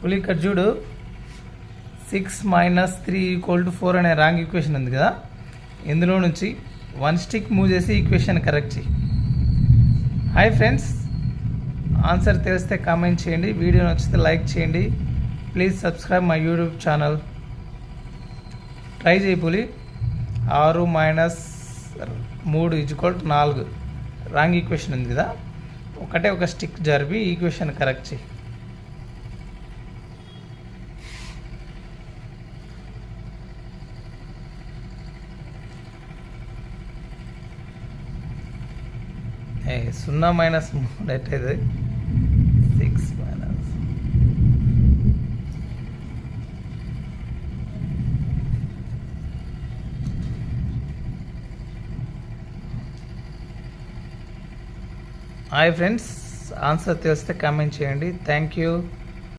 పులి ఇక్కడ చూడు 6 - 3 = 4 అనే రాంగ్ ఈక్వేషన్ ఉంది కదా, ఇందులో నుంచి 1 స్టిక్ మూవ్ చేసి ఈక్వేషన్ కరెక్ట్ చేయి. హాయ్ ఫ్రెండ్స్, ఆన్సర్ తెలిస్తే కామెంట్ చేయండి, వీడియో నచ్చితే లైక్ చేయండి, please subscribe my YouTube channel. Try చేయి పులి. 6 - 3 = 4 రాంగ్ ఈక్వేషన్ ఉంది కదా, ఒకటే ఒక స్టిక్ జరిపి ఈక్వేషన్ కరెక్ట్ చేయి. - 3 ఎట్టయితే 6 - హాయ్ ఫ్రెండ్స్, ఆన్సర్ తెలిస్తే కామెంట్ చేయండి. Thank you.